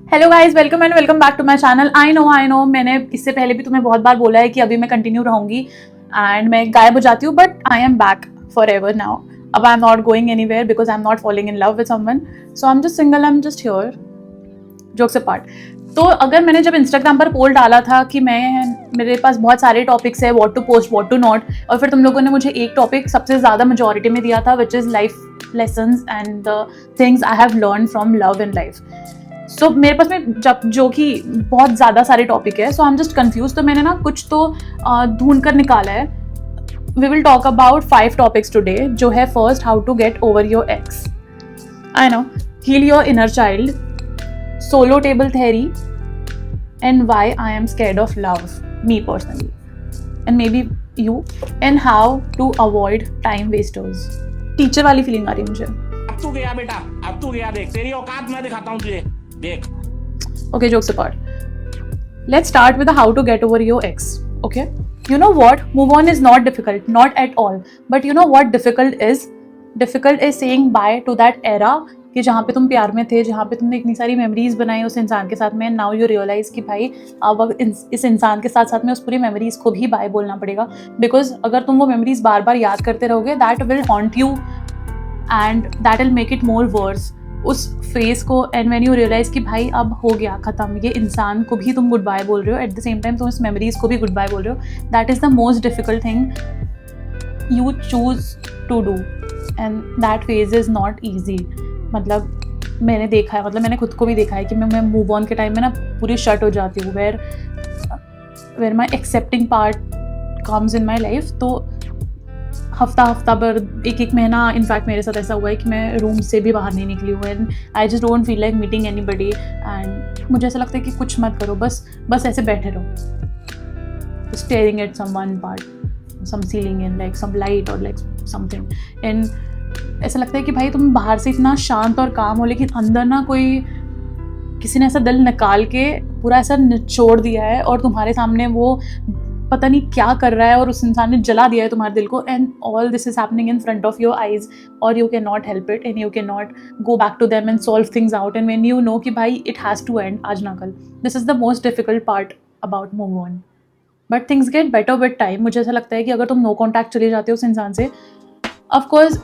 Hello guys, welcome and welcome back to my channel. I know मैंने इससे पहले भी तुम्हें बहुत बार बोला है कि अभी मैं कंटिन्यू रहूंगी एंड मैं गायब हो जाती हूँ, but I am back for ever now. अब I am not going anywhere because I am not following in love with someone, so I am just single, I am just here. Jokes apart, तो अगर मैंने जब Instagram पर पोल डाला था कि मेरे पास बहुत सारे टॉपिक्स है, what to post what to not, और फिर तुम लोगों ने मुझे एक टॉपिक सबसे ज़्यादा मेजोरिटी में दिया था, which is life lessons and the things I have learn from love in life. So मेरे पास में जब जो कि बहुत ज़्यादा सारे टॉपिक है, so I am just confuse. तो मैंने ना कुछ तो ढूंढ कर निकाला है। We will talk about 5 topics today, जो है first, how to get over your ex, I know, heal your inner child, solo table theory, and why I am scared of love, me personally, and maybe you, and how to avoid time wasters. Teacher वाली feeling आ रही है मुझे। अब तू गया बेटा, अब तू गया, देख तेरी औकात मैं दिखाता हूँ तुझे, देख। Okay, jokes apart. Let's start with the how to get over your ex. Okay? You know what? Move on is not difficult, not at all. But you know what difficult is? Difficult is saying bye to that era कि जहाँ पे तुम प्यार में थे, जहाँ पे तुमने इतनी सारी मेमोरीज बनाई उस इंसान के साथ में, नाउ यू रियलाइज कि भाई अब इस इंसान के साथ साथ में उस पूरी मेमोरीज को भी बाय बोलना पड़ेगा। बिकॉज अगर तुम वो मेमोरीज बार बार याद करते रहोगे, that will haunt you and that will make it more verse उस फेस को। एंड व्हेन यू रियलाइज कि भाई अब हो गया ख़त्म, ये इंसान को भी तुम गुड बाय बोल रहे हो, एट द सेम टाइम तुम इस मेमोरीज को भी गुड बाय बोल रहे हो, that is the most difficult thing you choose to do, and that phase is not easy. मतलब मैंने देखा है, मतलब मैंने खुद को भी देखा है कि मैं मूव ऑन के टाइम में ना पूरी शट हो जाती हूँ, where my accepting part comes in my life. तो हफ्ता भर, एक महीना, इनफैक्ट मेरे साथ ऐसा हुआ है कि मैं रूम से भी बाहर नहीं निकली हूँ, and I just don't feel like meeting anybody. And मुझे ऐसा लगता है कि कुछ मत करो, बस ऐसे बैठे रहो, staring at someone part, some ceiling in like some light और लाइक समथिंग। एंड ऐसा लगता है कि भाई तुम बाहर से इतना शांत और काम हो, लेकिन अंदर ना कोई, किसी ने ऐसा दिल निकाल के पूरा ऐसा निचोड़ दिया है और तुम्हारे सामने वो पता नहीं क्या कर रहा है, और उस इंसान ने जला दिया है तुम्हारे दिल को, and all this is happening in front of your eyes, और you can not help it and you can not go back to them and solve things out. And when you know कि भाई it has to end आज ना कल, this is the most difficult part about move on, but things get better with time. मुझे ऐसा लगता है कि अगर तुम नो कॉन्टैक्ट चले जाते हो उस इंसान से, ऑफकोर्स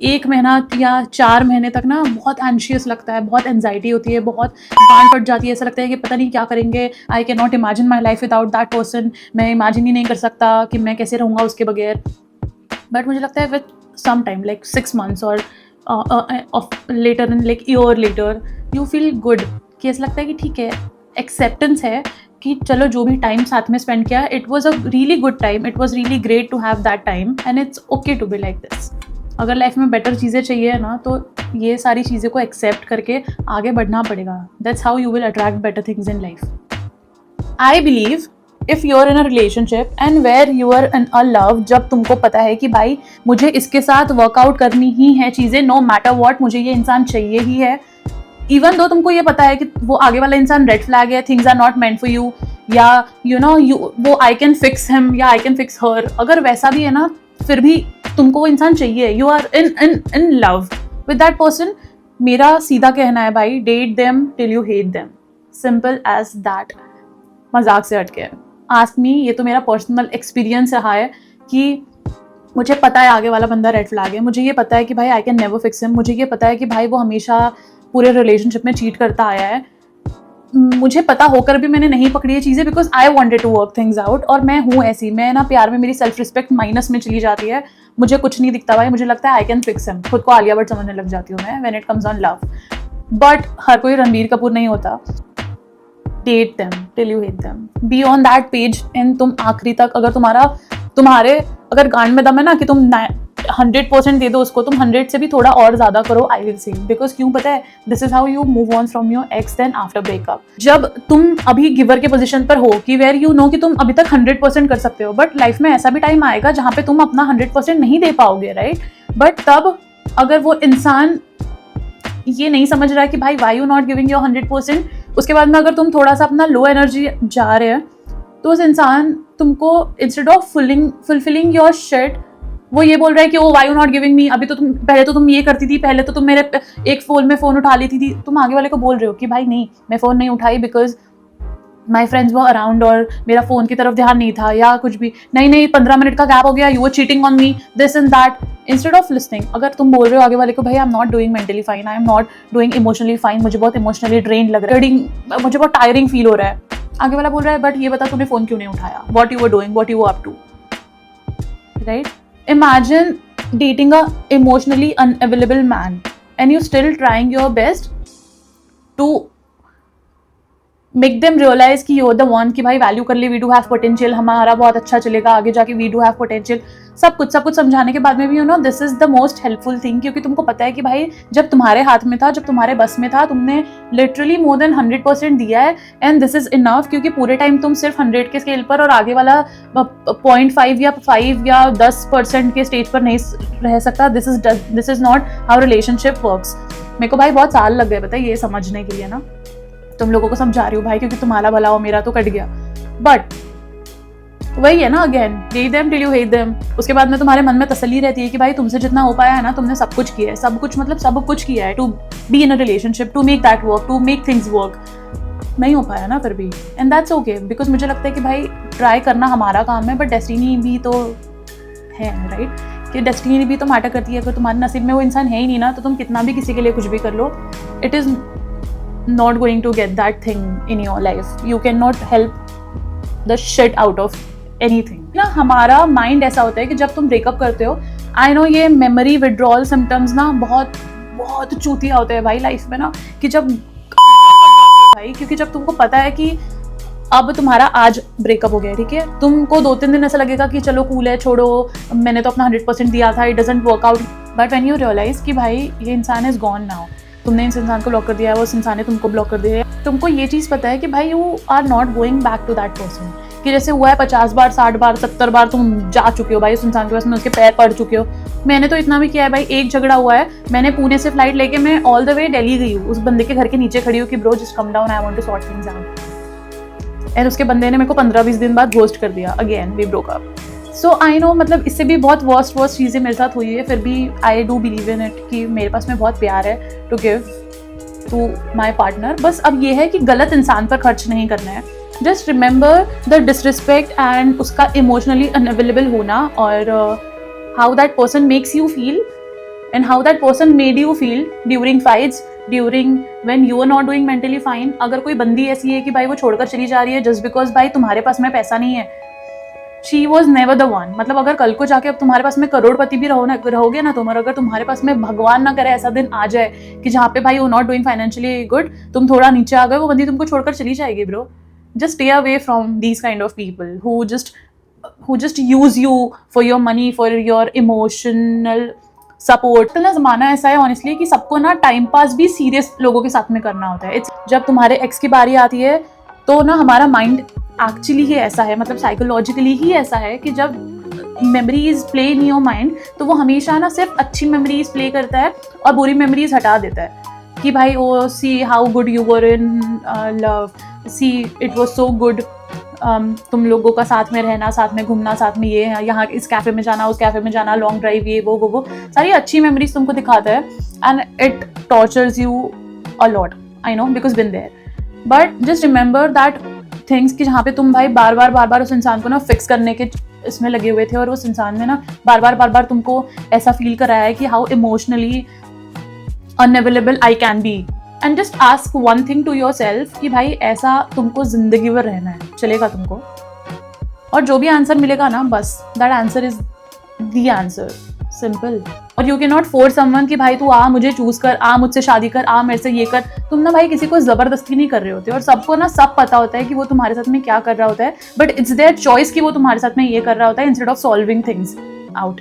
1 महीना या 4 महीने तक ना बहुत एंशियस लगता है, बहुत एंजाइटी होती है, बहुत गांड फट जाती है, ऐसा लगता है कि पता नहीं क्या करेंगे, I can not imagine my life without that person, मैं इमेजिन ही नहीं कर सकता कि मैं कैसे रहूँगा उसके बगैर। बट मुझे लगता है with some time, like 6 months और later, in like year later, you feel good, कि ऐसा लगता है कि ठीक है, एक्सेप्टेंस है कि चलो जो भी टाइम साथ में स्पेंड किया, it was a really good time, it was really great to have that time, and it's okay to be like this. अगर लाइफ में बेटर चीज़ें चाहिए ना, तो ये सारी चीज़ें को एक्सेप्ट करके आगे बढ़ना पड़ेगा। That's how you will attract better things in life. I believe if you are in a relationship and where you are in a love, जब तुमको पता है कि भाई मुझे इसके साथ वर्कआउट करनी ही है चीज़ें, नो मैटर वॉट, मुझे ये इंसान चाहिए ही है, इवन दो तुमको ये पता है कि वो आगे वाला इंसान रेड फ्लैग है, things are not meant for you, या यू नो वो आई कैन फिक्स हिम या आई कैन फिक्स हर, अगर वैसा भी है ना, फिर भी तुमको वो इंसान चाहिए, you are in love with that person, मेरा सीधा कहना है भाई, date them till you hate them, simple as that. मजाक से हटके आस्क मी, ये तो मेरा पर्सनल एक्सपीरियंस रहा है कि मुझे पता है आगे वाला बंदा रेड फ्लैग है, मुझे ये पता है कि भाई I can never fix him, मुझे ये पता है कि भाई वो हमेशा पूरे रिलेशनशिप में चीट करता आया है, मुझे पता होकर भी मैंने नहीं पकड़ी ये चीज़ें, because I wanted to work things out. और मैं हूँ ऐसी, मैं ना प्यार में मेरी सेल्फ रिस्पेक्ट माइनस में चली जाती है, मुझे कुछ नहीं दिखता भाई, मुझे लगता है आई कैन फिक्स हिम, खुद को आलिया भट्ट समझने लग जाती हूँ मैं when it comes on love. But हर कोई रणबीर कपूर नहीं होता। Date them till you hate them, be on that page, and तुम आखिरी तक, अगर तुम्हारे अगर गांड में दम है ना कि तुम 100% दे दो उसको, तुम 100 से भी थोड़ा और ज्यादा करो, आई विल से, बिकॉज क्यों पता है, this is how you move on from your ex then after breakup. जब तुम अभी गिवर के पोजीशन पर हो कि वेयर यू नो कि तुम अभी तक 100% कर सकते हो, बट लाइफ में ऐसा भी टाइम आएगा जहाँ पे तुम अपना 100% नहीं दे पाओगे, राइट। बट तब अगर वो इंसान ये नहीं समझ रहा है कि भाई Y you not giving your 100%, उसके बाद में अगर तुम थोड़ा सा अपना लो एनर्जी जा रहे हैं, तो उस इंसान तुमको instead of fulfilling your shit वो ये बोल रहा है कि oh why you not giving me, अभी तो तुम पहले तो तुम ये करती थी, पहले तो तुम मेरे एक फोन उठा लेती थी। तुम आगे वाले को बोल रहे हो कि भाई नहीं, मैं फ़ोन नहीं उठाई बिकॉज माई फ्रेंड्स वो अराउंड और मेरा फ़ोन की तरफ ध्यान नहीं था, या कुछ भी नहीं 15 मिनट का गैप हो गया, you were cheating on me, this and that, instead of listening. अगर तुम बोल रहे हो आगे वाले को भाई आई am not doing mentally fine, I am not doing emotionally fine, मुझे बहुत इमोशनली ड्रेन लग रहा है, मुझे बहुत टायरिंग फील हो रहा है, आगे वाला बोल रहा है बट ये बता तूने फ़ोन क्यों नहीं उठाया, what you were doing, what you were up to, right? Imagine dating a emotionally unavailable man and you still trying your best to make them realize कि you're the one, कि भाई value कर ले, we do have potential, हमारा बहुत अच्छा चलेगा आगे जाके, we do have potential, सब कुछ समझाने के बाद में भी you know this is the most helpful thing, क्योंकि तुमको पता है कि भाई जब तुम्हारे हाथ में था, जब तुम्हारे बस में था, तुमने लिटरली मोर देन 100% दिया है एंड दिस इज इनफ, क्योंकि पूरे टाइम तुम सिर्फ 100 के स्केल पर और आगे वाला 0.5 या 5 या 10% के स्टेज पर नहीं रह सकता। This is not how relationship works. मेरे को भाई बहुत साल लग गए पता है ये समझने के लिए ना, तुम लोगों को समझा रही हूँ भाई, क्योंकि तुम्हारा भला हो, मेरा तो कट गया। बट वही है ना, again hate them till you hate them। उसके बाद में तुम्हारे मन में तसल्ली रहती है कि भाई तुमसे जितना हो पाया है ना, तुमने सब कुछ किया है, सब कुछ मतलब सब कुछ किया है to be in a relationship, to make that work, to make things work. नहीं हो पाया ना फिर भी, एंड दैट्स ओके, बिकॉज मुझे लगता है कि भाई ट्राई करना हमारा काम है, बट डेस्टिनी भी तो है, राइट? कि डेस्टिनी भी तो मैटर करती है। अगर तुम्हारे नसीब में वो इंसान है ही नहीं ना, तो तुम कितना भी किसी के लिए कुछ भी कर लो, it is not going to get that thing in your life. You cannot help the shit out of anything. ना हमारा माइंड ऐसा होता है कि जब तुम ब्रेकअप करते हो, आई नो ये मेमोरी विड्रॉल सिम्टम्स ना बहुत बहुत चूतिया होते हैं भाई लाइफ में ना, कि जब भाई, क्योंकि जब तुमको पता है कि अब तुम्हारा आज ब्रेकअप हो गया, ठीक है, तुमको 2-3 दिन ऐसा लगेगा कि चलो कूल है, छोड़ो, मैंने तो अपना 100% दिया था, it doesn't work out, but when you realise कि भाई ये इंसान इज गॉन नाउ, तुमने इस इंसान को ब्लॉक कर दिया है, वो इंसान ने तुमको ब्लॉक कर दिया है, तुमको ये चीज़ पता है कि भाई you are not going back to that person, कि जैसे हुआ है 50 बार 60 बार 70 बार तुम जा चुके हो भाई उस इंसान के पास में, उसके पैर पड़ चुके हो। मैंने तो इतना भी किया है भाई, एक झगड़ा हुआ है, मैंने पुणे से फ्लाइट लेके मैं ऑल द वे दिल्ली गई हूँ, उस बंदे के घर के नीचे खड़ी हूँ कि bro just come down, I want to sort things out, and उसके बंदे ने मेरे को 15-20 दिन बाद घोस्ट कर दिया, again we broke up. So I know, मतलब इससे भी बहुत वर्स्ट चीज़ें मेरे साथ हुई है, फिर भी I do believe in it कि मेरे पास में बहुत प्यार है to give to my partner. बस अब ये है कि गलत इंसान पर खर्च नहीं करना है। Just remember the disrespect and उसका इमोशनली अनअवेलेबल होना, और how that person makes you feel and how that person made you feel during fights, during when you are not doing mentally fine. अगर कोई बंदी ऐसी है कि भाई वो छोड़कर चली जा रही है जस्ट बिकॉज भाई तुम्हारे पास में पैसा नहीं है, she was never the one. मतलब अगर कल को जाके अब तुम्हारे पास में करोड़पति भी रहोगे ना तुम, और अगर तुम्हारे पास में भगवान ना करे ऐसा दिन आ जाए कि जहाँ पे भाई वो नॉट डूइंग फाइनेंशियली गुड, तुम थोड़ा नीचे आ गए, वो बंदी तुमको छोड़कर चली जाएगी bro. Just stay away from these kind of people who just use you for your money, for your emotional support। ना ज़माना ऐसा है ऑनेस्टली कि सबको ना टाइम पास भी सीरियस लोगों के साथ में करना होता है। जब तुम्हारे एक्स की बारी आती है तो ना हमारा माइंड एक्चुअली ही ऐसा है, मतलब साइकोलॉजिकली ही ऐसा है कि जब memories play in your mind तो वो हमेशा ना सिर्फ अच्छी मेमोरीज प्ले करता है और बुरी मेमोरीज हटा देता है, कि भाई oh see how good you were in love, see it was so good, तुम लोगों का साथ में रहना, साथ में घूमना, साथ में ये यहाँ इस कैफ़े में जाना, उस कैफ़े में जाना, लॉन्ग ड्राइव, ये वो सारी अच्छी मेमोरीज तुमको दिखाता है, and it tortures you a lot, I know because been there. But just remember that things कि जहाँ पे तुम भाई बार बार उस इंसान को ना फिक्स करने के इसमें लगे हुए थे, और उस इंसान ने ना बार बार तुमको ऐसा फील कराया है कि how emotionally unavailable I can be, and just ask one thing to yourself कि भाई ऐसा तुमको जिंदगी भर रहना है, चलेगा तुमको? और जो भी आंसर मिलेगा ना, बस that answer is the answer, simple. और you can not force someone कि भाई तू आ मुझे चूज कर, आ मुझसे शादी कर, आ मेरे से ये कर। तुम ना भाई किसी को जबरदस्ती नहीं कर रहे होते, और सबको ना सब पता होता है कि वो तुम्हारे साथ में क्या कर रहा होता है, बट इट्स देयर चॉइस कि वो तुम्हारे साथ में ये कर रहा होता है instead of solving things out.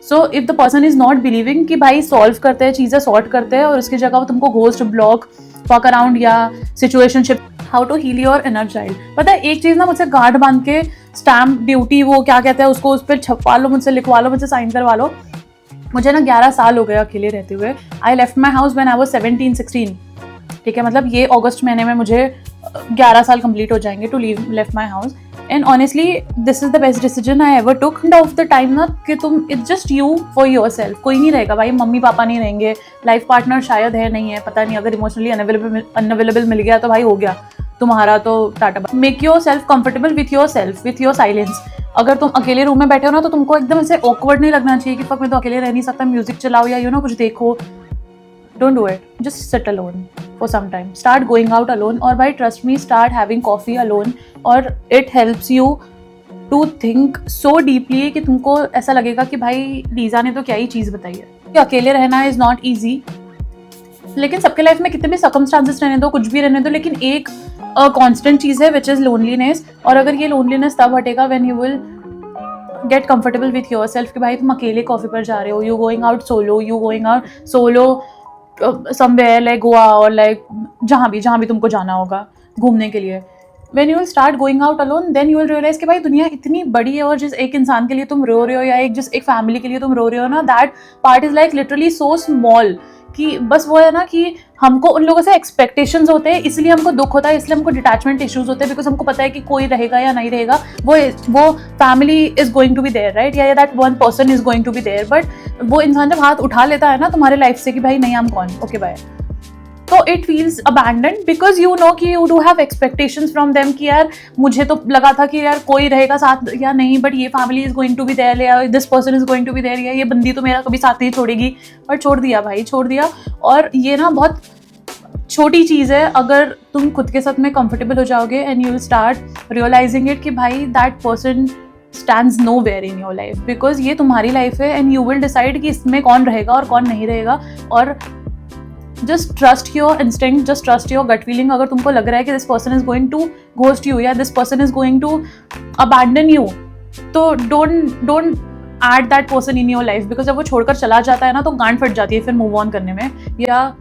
So if the person is not believing कि भाई सॉल्व करते हैं, चीज़ें सॉर्ट करते हैं, और उसकी जगह वो तुमको घोस्ट, ब्लॉक, फक अराउंड या situationship, how to heal your inner child. पता है एक चीज़ ना, मुझसे गार्ड बांध के स्टैम्प ड्यूटी वो क्या कहते हैं उसको, उस पर छपवा लो, मुझसे लिखवा लो, मुझसे साइन करवा लो। मुझे ना 11 साल हो गए अकेले रहते हुए। I left my house when I was 17-16, ठीक है, मतलब ये अगस्त महीने में मुझे 11 साल कंप्लीट हो जाएंगे to left my house. And honestly this is the best decision I ever took of the time ना, कि तुम it's just you for yourself. कोई नहीं रहेगा भाई, मम्मी पापा नहीं रहेंगे, लाइफ पार्टनर शायद है नहीं है, पता नहीं, अगर इमोशनली अनअवेलेबल मिल गया तो भाई हो गया तुम्हारा तो Tata. Make your self comfortable with your self, with your silence. अगर तुम अकेले रूम में बैठे हो ना तो तुमको एकदम ऐसे ऑकवर्ड नहीं लगना चाहिए कि फक मैं तो अकेले रह नहीं सकता, म्यूजिक चलाओ या यू नो कुछ देखो. Don't do it. Just sit alone for some time. Start going out alone, or by trust me, start having coffee alone. Or it helps you to think so deeply कि तुमको ऐसा लगेगा कि भाई Lisa ने तो क्या ही चीज़ बताई है. कि अकेले रहना is not easy. लेकिन सबके लाइफ में कितने भी circumstances रहने दो, कुछ भी रहने दो, लेकिन एक constant चीज़ है which is loneliness. और अगर ये loneliness तब हटेगा when you will get comfortable with yourself कि भाई तुम अकेले कॉफ़ी पर जा रहे हो, you going out solo somewhere like Goa or like जहाँ भी तुमको जाना होगा घूमने के लिए. When you will start going out alone, then you will realize कि भाई दुनिया इतनी बड़ी है, और जिस एक इंसान के लिए तुम रो रहे हो या जिस एक फैमिली के लिए तुम रो रहे हो ना, that part is like literally so small कि बस वो है ना कि हमको उन लोगों से एक्सपेक्टेशंस होते हैं, इसलिए हमको दुख होता है, इसलिए हमको डिटैचमेंट इश्यूज होते हैं, बिकॉज हमको पता है कि कोई रहेगा या नहीं रहेगा, वो family is going to be there, right, या that one person is going to be there. But वो इंसान जब हाथ उठा लेता है ना तुम्हारे लाइफ से कि भाई नहीं हम कौन, ओके बाय, तो it feels abandoned because you know कि you do have expectations from them कि यार मुझे तो लगा था कि यार कोई रहेगा साथ या नहीं, बट ये family is going to be there, या this person is going to be there, या ये बंदी तो मेरा कभी साथ नहीं छोड़ेगी. पर छोड़ दिया भाई, छोड़ दिया. और ये ना बहुत छोटी चीज़ है, अगर तुम खुद के साथ में कंफर्टेबल हो जाओगे and you will start realizing it कि भाई that person stands nowhere in your life, because ये तुम्हारी लाइफ है एंड यू विल डिसाइड कि इसमें कौन रहेगा और कौन नहीं रहेगा. और just trust your instinct, just trust your gut feeling. अगर तुमको लग रहा है कि this person is going to ghost you या this person is going to abandon you, तो don't add that person in your life, because जब वो छोड़कर चला जाता है ना तो गांड फट जाती है फिर मूव ऑन करने में, या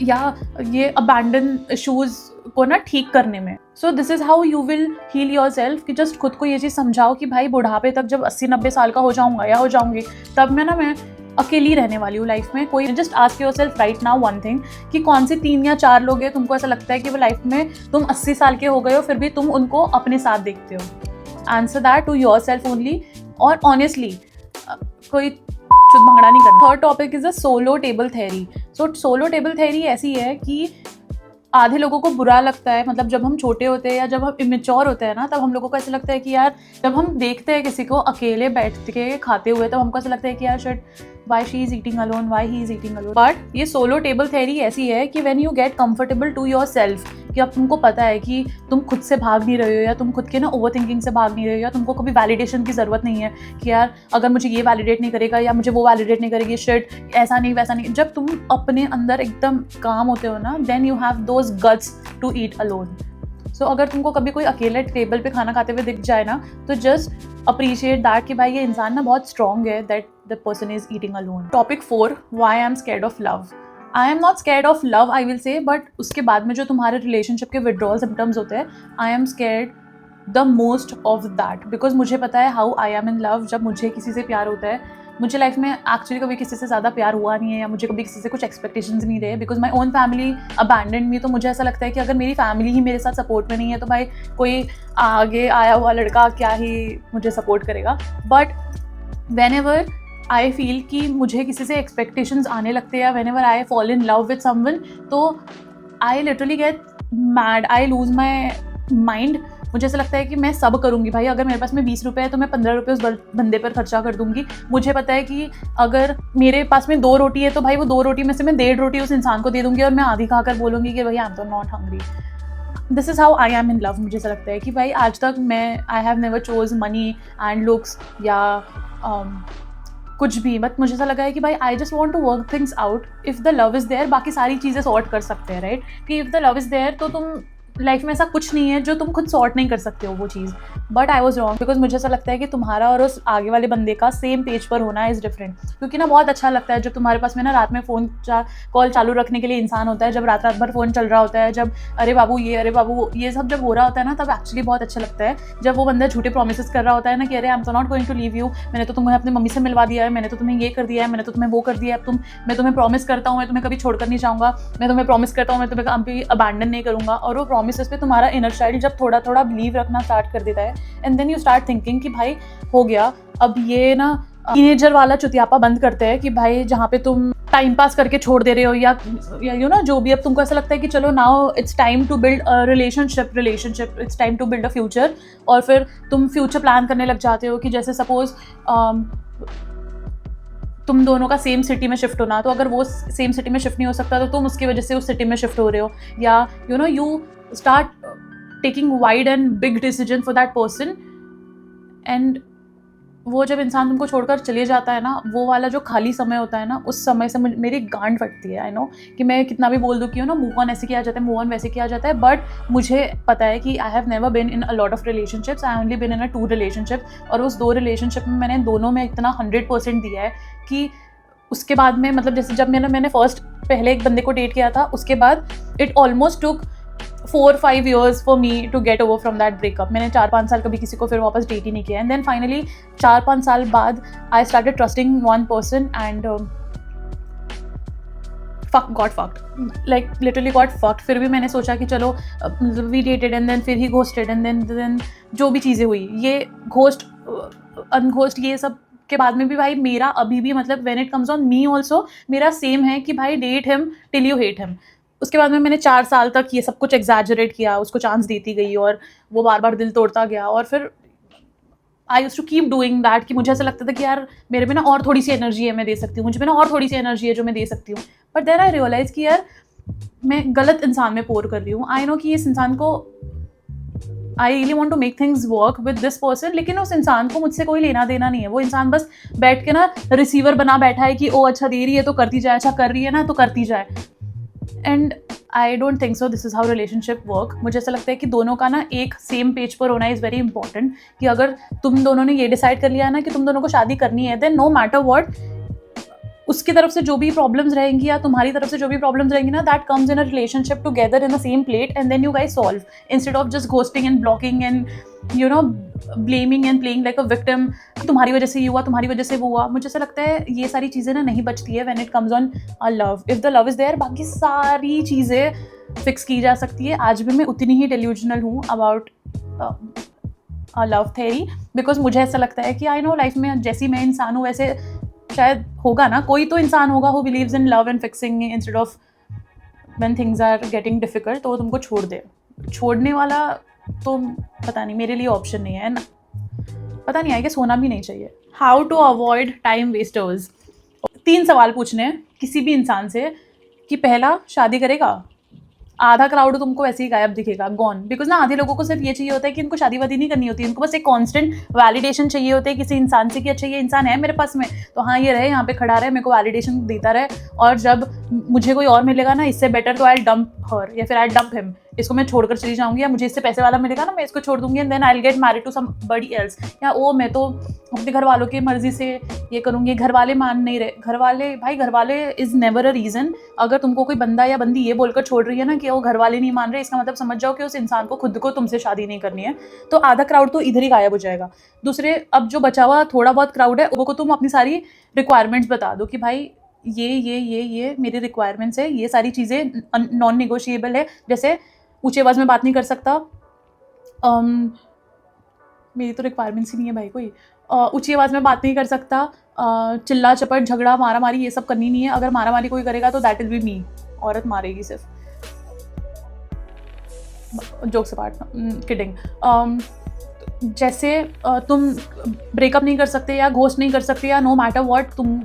ये अबैंडन इशूज को ना ठीक करने में. So this is how you will heal yourself, कि जस्ट खुद को ये चीज़ समझाओ कि भाई बुढ़ापे तक जब 80-90 साल का हो जाऊंगा या हो जाऊंगी, तब मैं अकेली रहने वाली हूँ लाइफ में. कोई just ask your self right now one thing कि कौन से 3 या 4 लोग हैं तुमको ऐसा लगता है कि वो लाइफ में तुम 80 साल के हो गए हो फिर भी तुम उनको अपने साथ देखते हो. Answer that to yourself only. और ऑनेस्टली कोई शुद्ध भंगड़ा नहीं करना. Third topic is a solo table theory. So solo table theory ऐसी है कि आधे लोगों को बुरा लगता है, मतलब जब हम छोटे होते हैं या जब हम इमेच्योर होते हैं ना, तब हम लोगों को ऐसा लगता है कि यार जब हम देखते हैं किसी को अकेले बैठ के खाते हुए, तब हमको ऐसा लगता है कि यार shit why she is eating alone, why he is eating alone. But ये सोलो टेबल थ्योरी ऐसी है कि when you get comfortable to yourself, कि अब तुमको पता है कि तुम खुद से भाग नहीं रहे हो या तुम खुद के ना ओवर थिंकिंग से भाग नहीं रहे हो, या तुमको कभी वैलिडेशन की ज़रूरत नहीं है कि यार अगर मुझे ये वैलिडेट नहीं करेगा या मुझे वो वैलिडेट नहीं करेगी, शिट ऐसा नहीं वैसा नहीं. जब तुम अपने अंदर एकदम काम होते हो ना, then you have those guts to eat alone. सो अगर तुमको कभी कोई अकेले टेबल पे खाना खाते हुए दिख जाए ना, तो जस्ट अप्रिशिएट दैट कि भाई ये इंसान ना बहुत स्ट्रॉन्ग है, that the person is eating alone. Topic 4, why I am scared of love. I am not scared of love I will say, but उसके बाद में जो तुम्हारे रिलेशनशिप के विड्रॉल सिम्टम्स होते हैं, आई am scared the most of that, because मुझे पता है how I am in love. जब मुझे किसी से प्यार होता है, मुझे लाइफ में एक्चुअली कभी किसी से ज़्यादा प्यार हुआ नहीं है, या मुझे कभी किसी से कुछ एक्सपेक्टेशंस नहीं रहे, because my own family abandon me. तो मुझे ऐसा लगता है कि अगर मेरी फैमिली ही मेरे साथ सपोर्ट में नहीं है तो भाई कोई आगे आया हुआ लड़का क्या ही मुझे सपोर्ट करेगा. But whenever I feel कि मुझे किसी से एक्सपेक्टेशंस आने लगते हैं, whenever I fall in love with someone, तो I literally get mad, I lose my mind. मुझे ऐसा लगता है कि मैं सब करूँगी भाई. अगर मेरे पास में 20 रुपये है तो मैं 15 रुपये उस बंदे पर खर्चा कर दूँगी. मुझे पता है कि अगर मेरे पास में 2 रोटी है तो भाई वो 2 रोटी में से मैं 1.5 रोटी उस इंसान को दे दूँगी, और मैं आधी खाकर बोलूँगी कि भाई आई एम तो not hungry. This is how I am in love. मुझे ऐसा लगता है कि भाई आज तक मैं आई have never chose money and looks या कुछ भी, बट मुझे ऐसा लगा है कि भाई I just want to work things out. If the love is there बाकी सारी चीज़ें सॉर्ट कर सकते हैं, राइट. कि if the love is there तो तुम लाइफ में ऐसा कुछ नहीं है जो तुम खुद सॉर्ट नहीं कर सकते हो वो चीज़. But I was wrong, because मुझे ऐसा लगता है कि तुम्हारा और उस आगे वाले बंदे का सेम पेज पर होना इज़ डिफरेंट. क्योंकि ना बहुत अच्छा लगता है जब तुम्हारे पास में ना रात में फ़ोन कॉल चालू रखने के लिए इंसान होता है, जब रात भर फ़ोन चल रहा होता है, जब अरे बाबू ये सब जब हो रहा होता है ना, तब एक्चुअली बहुत अच्छा लगता है. जब वो बंदा झूठे प्रोमिस कर रहा होता है ना कि अरे आई एम तो not going to leave you, मैंने तो तुम्हें अपनी मम्मी से मिलवा दिया है, मैंने तो तुम्हें ये कर दिया है, मैंने तो तुम्हें वो कर दिया है, मैं तुम्हें प्रॉमिस करता हूँ मैं तुम्हें कभी छोड़कर नहीं जाऊँगा, मैं तुम्हें प्रॉमिस करता हूँ मैं तुम्हें कभी अबैंडन नहीं करूँगा. और वो प्रोमिसेस पे तुम्हारा इनर चाइल्ड जब थोड़ा थोड़ा बिलीव रखना स्टार्ट कर देता है, and then you start thinking कि भाई हो गया, अब ये ना टीनेजर वाला चुतियापा बंद करते हैं कि भाई जहाँ पे तुम टाइम पास करके छोड़ दे रहे हो या यू नो जो भी, अब तुमको ऐसा लगता है कि चलो now it's time to build a relationship, it's time to build a future, और फिर तुम फ्यूचर प्लान करने लग जाते हो कि जैसे सपोज तुम दोनों का सेम सिटी में शिफ्ट होना, तो अगर वो सेम सिटी में शिफ्ट नहीं हो सकता तो तुम उसकी वजह से उस सिटी में शिफ्ट हो रहे हो, या you no you start taking wide and big decision for that person, and वो जब इंसान तुमको छोड़कर चले जाता है ना, वो वाला जो खाली समय होता है ना, उस समय से मेरी गांड फटती है। आई नो कि मैं कितना भी बोल दूँ कि ना मूव ऑन ऐसे किया जाता है, मूव ऑन वैसे किया जाता है, बट मुझे पता है कि I have never been in a lot of relationships, I only been in a 2 relationship, और उस 2 रिलेशनशिप में मैंने दोनों में इतना 100% दिया है कि उसके बाद में मतलब जैसे जब मैंने फर्स्ट पहले एक बंदे को डेट किया था, उसके बाद it almost took 4-5 years for me to get over from that breakup. मैंने 4-5 साल कभी किसी को फिर वापस डेट ही नहीं किया, एंड देन फाइनली 4-5 साल बाद I started trusting one person and got fucked, like literally got fucked. फिर भी मैंने सोचा कि चलो we dated and then फिर ही ghosted and then जो भी चीज़ें हुई, ये घोस्ट अनघोस्ट ये सब के बाद में भी भाई मेरा अभी भी मतलब when it comes on me also मेरा सेम है कि भाई date him till you hate him. उसके बाद में मैंने 4 साल तक ये सब कुछ एग्जैजरेट किया, उसको चांस देती गई और वो बार बार दिल तोड़ता गया, और फिर I used to keep doing that कि मुझे ऐसा लगता था कि यार मेरे में ना और थोड़ी सी एनर्जी है मैं दे सकती हूँ, मुझे में ना और थोड़ी सी एनर्जी है जो मैं दे सकती हूँ, बट देन आई रियलाइज कि यार मैं गलत इंसान में पोर कर रही हूँ। आई नो कि इस इंसान को I really want to make things work with this person, लेकिन उस इंसान को मुझसे कोई लेना देना नहीं है। वो इंसान बस बैठ के ना रिसीवर बना बैठा है कि ओ अच्छा दे रही है तो करती जाए, अच्छा कर रही है ना तो करती जाए, and I don't think so this is how relationship work. मुझे ऐसा लगता है कि दोनों का ना एक सेम पेज पर होना इज़ वेरी इंपॉर्टेंट, कि अगर तुम दोनों ने ये डिसाइड कर लिया है ना कि तुम दोनों को शादी करनी है, देन नो मैटर व्हाट उसकी तरफ से जो भी प्रॉब्लम्स रहेंगी या तुम्हारी तरफ से जो भी प्रॉब्लम्स रहेंगी ना, that comes in a relationship together in the same plate, and then you guys solve instead of just ghosting and blocking and you know blaming and playing like a victim, तुम्हारी वजह से ये हुआ, तुम्हारी वजह से वो हुआ। मुझे ऐसा लगता है ये सारी चीज़ें ना नहीं बचती है when it comes on a love. If the love is there, बाकी सारी चीज़ें फिक्स की जा सकती है। आज भी मैं उतनी ही डेल्यूजनल हूँ अबाउट लव थेरी, बिकॉज मुझे ऐसा लगता है कि आई नो लाइफ में जैसी मैं इंसान हूँ वैसे शायद होगा ना कोई तो इंसान होगा who believes in love and fixing instead of when things are getting difficult, तो वो तुमको छोड़ दे। छोड़ने वाला तो पता नहीं, मेरे लिए ऑप्शन नहीं है ना, पता नहीं आएगा, सोना भी नहीं चाहिए। How to avoid time wasters. 3 सवाल पूछने हैं किसी भी इंसान से कि पहला, शादी करेगा? आधा क्राउड तुमको वैसे ही गायब दिखेगा, गॉन, बिकॉज ना आधे लोगों को सिर्फ ये चाहिए होता है कि इनको शादी वादी नहीं करनी होती, इनको बस एक कांस्टेंट वैलिडेशन चाहिए होता है किसी इंसान से कि अच्छा ये इंसान है मेरे पास में, तो हाँ ये रहे यहाँ पे खड़ा रहे, मेरे को वैलिडेशन देता रहे, और जब मुझे कोई और मिलेगा ना इससे बेटर तो आई डंप हर या फिर आई डंप हिम, इसको मैं छोड़कर चली जाऊंगी, या मुझे इससे पैसे वाला मिलेगा ना मैं इसको छोड़ दूंगी, and then I will get married to somebody else, या ओ मैं तो अपने घर वालों की मर्जी से ये करूँगी। घर वाले मान नहीं रहे, घर वाले इज़ नेवर अ रीज़न। अगर तुमको कोई बंदा या बंदी ये बोलकर छोड़ रही है ना कि वो घर वाले नहीं मान रहे, इसका मतलब समझ जाओ कि उस इंसान को खुद को तुमसे शादी नहीं करनी है, तो आधा क्राउड तो इधर ही गायब हो जाएगा। दूसरे, अब जो बचा हुआ थोड़ा बहुत क्राउड है वो को तुम अपनी सारी रिक्वायरमेंट्स बता दो कि भाई ये मेरी रिक्वायरमेंट्स है, ये सारी चीज़ें नॉन निगोशिएबल है, जैसे ऊँची आवाज़ में बात नहीं कर सकता, मेरी तो रिक्वायरमेंट्स ही नहीं है भाई कोई, ऊँची आवाज़ में बात नहीं कर सकता, चिल्ला चपट झगड़ा मारा मारी ये सब करनी नहीं है, अगर मारा मारी कोई करेगा तो दैट विल बी मी, औरत मारेगी सिर्फ, जोक्स अपार्ट, किडिंग। जैसे तुम ब्रेकअप नहीं कर सकते या घोस्ट नहीं कर सकते या नो मैटर व्हाट, तुम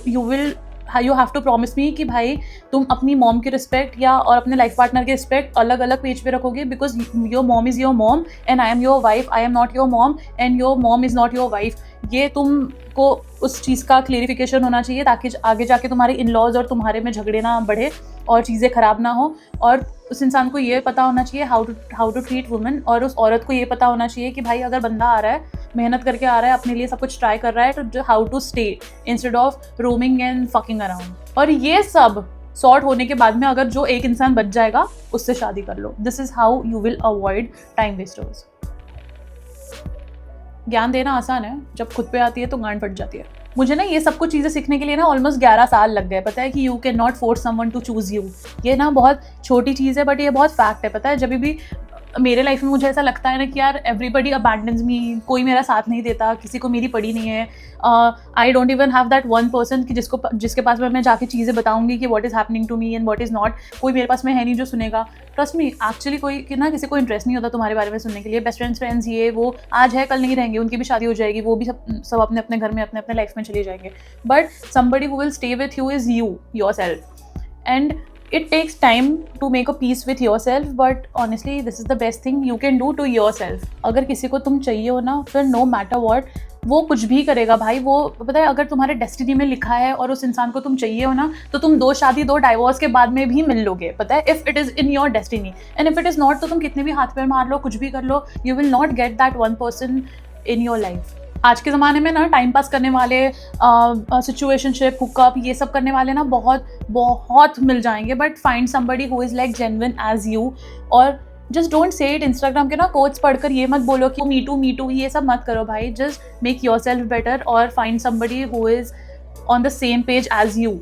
you have to promise me कि भाई तुम अपनी मॉम की रिस्पेक्ट या और अपने लाइफ पार्टनर की रिस्पेक्ट अलग अलग पेज पे रखोगे, because your mom is your mom and I am your wife, I am not your mom and your mom is not your wife. ये तुमको उस चीज़ का क्लेरिफिकेशन होना चाहिए ताकि आगे जाके तुम्हारे इन लॉज और तुम्हारे में झगड़े ना बढ़े और चीज़ें ख़राब ना हो, और उस इंसान को ये पता होना चाहिए हाउ टू ट्रीट वुमेन, और उस औरत को ये पता होना चाहिए कि भाई अगर बंदा आ रहा है, मेहनत करके आ रहा है, अपने लिए सब कुछ ट्राई कर रहा है, तो how to stay instead of roaming and fucking around. और ये सब सॉर्ट होने के बाद में अगर जो एक इंसान बच जाएगा उससे शादी कर लो। This is how you will avoid time wasters. ज्ञान देना आसान है, जब खुद पे आती है तो गांड फट जाती है। मुझे ना ये सब कुछ चीज़ें सीखने के लिए ना ऑलमोस्ट 11 साल लग गए। पता है कि you can not force someone to choose you. ये ना बहुत छोटी चीज़ है बट ये बहुत फैक्ट है। पता है जब भी मेरे लाइफ में मुझे ऐसा लगता है ना कि यार एवरीबडी अबैंडन्स मी, कोई मेरा साथ नहीं देता, किसी को मेरी पड़ी नहीं है, I don't even have that one person कि जिसके पास मैं जाके चीज़ें बताऊंगी कि what is happening to me and what is not. कोई मेरे पास में है नहीं जो सुनेगा। ट्रस्ट मी, एक्चुअली कोई कि ना किसी को इंटरेस्ट नहीं होता तुम्हारे बारे में सुनने के लिए। बेस्ट फ्रेंड्स ये वो आज है कल नहीं रहेंगे, उनकी भी शादी हो जाएगी, वो भी सब अपने अपने घर में अपने अपने लाइफ में चले जाएंगे। But somebody who will stay with you is you yourself. And it takes time to make a peace with yourself, but honestly this is the best thing you can do to yourself. अगर किसी को तुम चाहिए हो ना, फिर no matter what वो कुछ भी करेगा भाई। वो पता है अगर तुम्हारे डेस्टिनी में लिखा है और उस इंसान को तुम चाहिए हो ना, तो तुम 2 शादी 2 डाइवोर्स के बाद में भी मिल लोगे। पता है, if it is in your destiny. And if it is not, तो तुम कितने भी हाथ पैर मार लो, कुछ भी कर लो, you will not get that one person in your life. आज के ज़माने में ना टाइम पास करने वाले, सिचुएशनशिप, हुकअप, ये सब करने वाले ना बहुत बहुत मिल जाएंगे। But find somebody who is like genuine as you. और just don't say it. Instagram के ना कोट्स पढ़कर ये मत बोलो कि मी टू ये सब मत करो भाई। Just make yourself better और find somebody who is on the same page as you.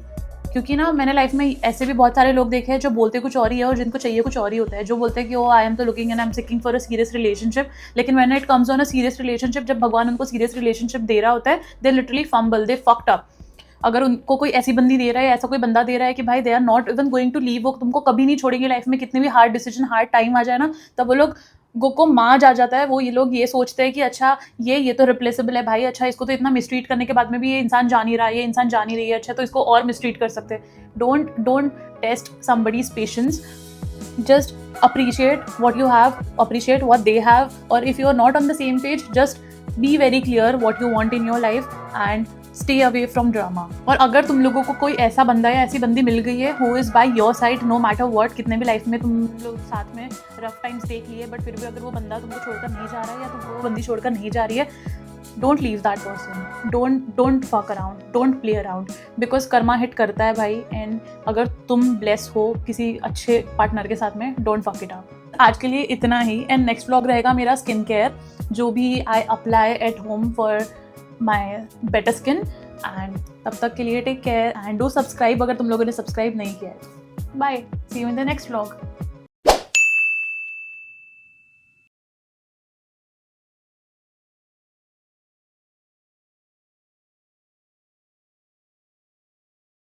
क्योंकि ना मैंने लाइफ में ऐसे भी बहुत सारे लोग देखे हैं जो बोलते कुछ और ही है और जिनको चाहिए कुछ और ही होता है। जो बोलते हैं कि ओ आई एम तो looking and I am seeking for a serious relationship, लेकिन when it comes on a serious relationship, जब भगवान उनको सीरियस रिलेशनशिप दे रहा होता है, they literally fumble, they fucked up. अगर उनको कोई ऐसी बंदी दे रहा है, ऐसा कोई बंदा दे रहा है कि भाई they are not even going to leave, वो तुमको कभी नहीं छोड़ेंगे लाइफ में, कितने भी हार्ड डिसीजन, हार्ड टाइम आ जाए ना, तब वो लोग को माज आ जाता है। वो ये लोग ये सोचते हैं कि अच्छा ये तो रिप्लेसेबल है भाई, अच्छा इसको तो इतना मिसट्रीट करने के बाद में भी ये इंसान जान ही रहा है, ये इंसान जान ही रही है, अच्छा तो इसको और मिसट्रीट कर सकते हैं। Don't test somebody's patience, just appreciate what you have, appreciate what they have, or if you are not on the same page, just be very clear what you want in your life and stay away from drama. और अगर तुम लोगों को कोई ऐसा बंदा या ऐसी बंदी मिल गई है who is by your side no matter what, कितने भी लाइफ में तुम लोग साथ में रफ टाइम्स देख लिए, बट फिर भी अगर वो बंदा तुमको छोड़कर नहीं जा रहा है या तुमको वो बंदी छोड़कर नहीं जा रही है, don't leave that person. Don't fuck around, don't play around, because Karma hit करता है भाई। एंड अगर तुम ब्लेस हो किसी अच्छे पार्टनर के साथ में, don't fuck it up. आज के लिए इतना ही। एंड नेक्स्ट व्लॉग रहेगा मेरा स्किन केयर, जो भी I apply at home for my better skin. And तब तक के लिए take care and do subscribe अगर तुम लोगों ने सब्सक्राइब नहीं किया है। Bye, see you in the next vlog.